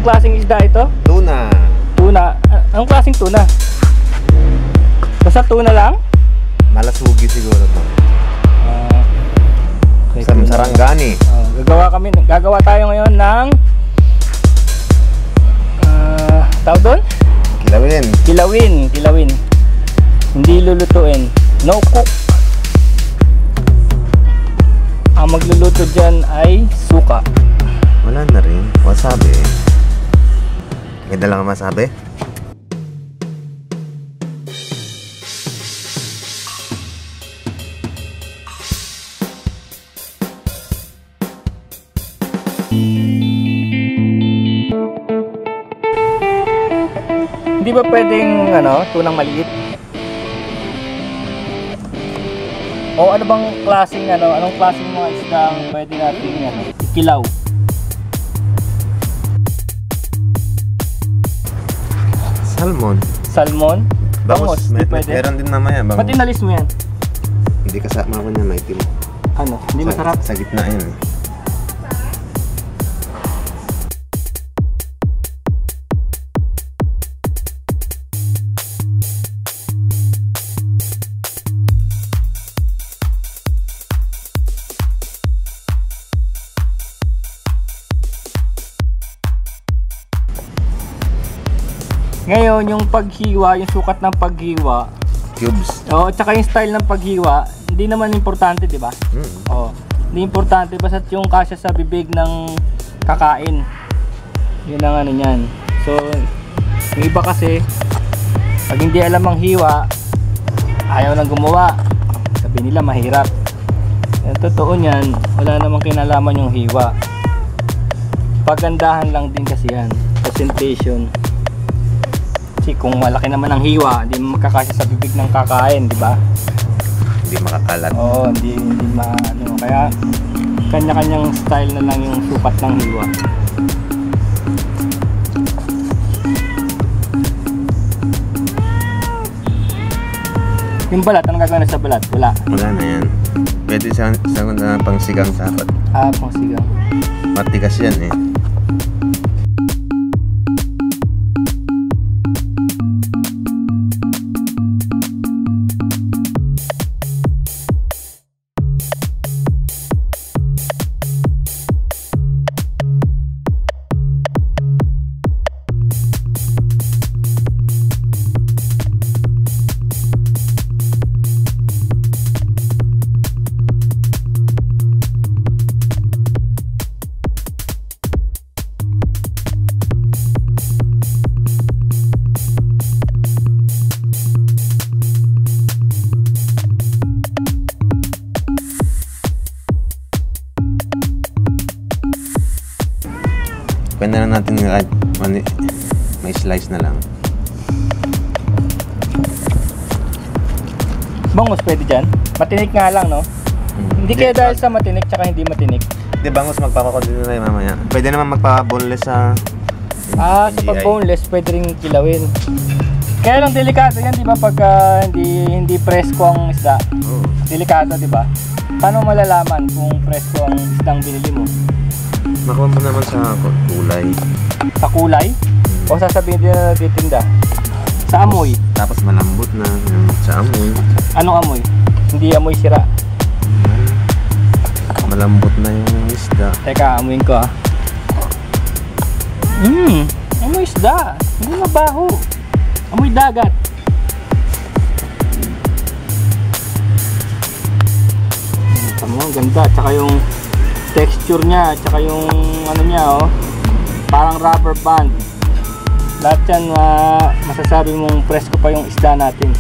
klaseng isda ito? Tuna. Tuna. Anong klaseng tuna? Basta tuna lang? Malasugi siguro to. Sarangani. Gagawa tayo ngayon ng tawag doon? Kilawin. Hindi lulutuin. No cook. Ang magluluto dyan ay suka. Wala na rin. Wasabi. May dalang masabi? Hindi ba pwedeng tunang maliit? O ano bang klaseng anong klaseng mga isda ang pwede nating ikilaw? Salmon? Bangus, meron din mamaya. Ba't inalis mo yan? Hindi kasama ko niya, may tim. Hindi masarap? Sa gitna yan. Ngayon, yung paghiwa, yung sukat ng paghiwa, Cubes. tsaka yung style ng paghiwa, hindi naman importante, di ba? Hindi importante, basta yung kasya sa bibig ng kakain. Yun ang niyan. So, yung iba kasi, pag hindi alam ang hiwa, ayaw lang gumawa. Sabi nila mahirap. Totoo niyan, wala namang kinalaman yung hiwa. Pagandahan lang din kasi yan. Presentation. Kasi kung malaki naman ang hiwa, hindi makakasya sa bibig ng kakain, di ba? Hindi makakalat. Oo, hindi kaya kanya-kanyang style na lang yung sukat ng hiwa. Yung balat, anong gagawin sa balat? Wala na yan. Pwede sa pang sigang sakot. Pang sigang. Matigas yan eh. Pwede na natin may slice na lang. Bangus pwede dyan? Matinik nga lang, no? Hindi kaya dahil sa matinik tsaka hindi matinik. Hindi, bangus magpapakondino na mamaya. Pwede naman magpa-boneless sa sa pag-boneless pwede rin kilawin. Kaya lang delikado yan, di ba? Pag hindi presko ang isda. Delikado, di ba? Paano malalaman kung presko ang isdang binili mo? Makuha mo naman sa kulay. Sa kulay? O sasabihin din na titinda? Sa amoy? Tapos malambot na sa amoy. Anong amoy? Hindi amoy sira. Malambot na yung isda. Teka, amoyin ko amoy isda. Hindi mabaho. Amoy dagat. Tama, ganda. Tsaka yung texture niya, tsaka yung niya, parang rubber band. Lahat yan, masasabi mong presko pa yung isda natin.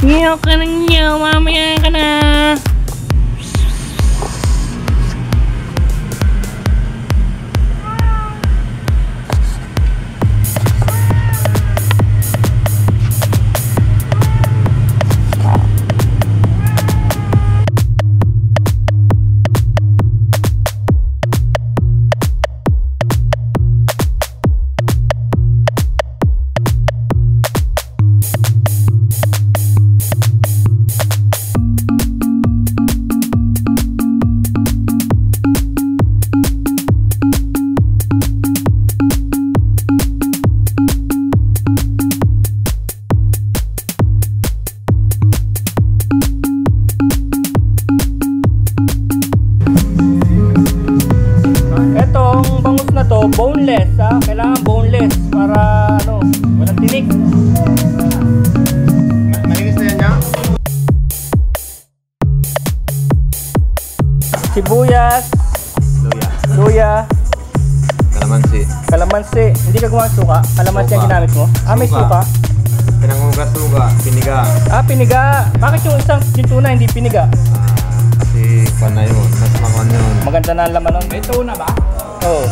Ngiyaw ka na ngiyaw, mamaya ka na. sibuyas, Luya. luya, Kalamansi. kalamansi. Hindi ka gumawa ng suka? Kalamansi ang Suka. ginamit mo? Ah, may Suka. suka. Pinangugas suga. Piniga. Ah, piniga. Bakit yung tuna hindi piniga? Kasi pan na yun. Mas makuha yun. Maganda na ang laman nun. May tuna ba? Oo.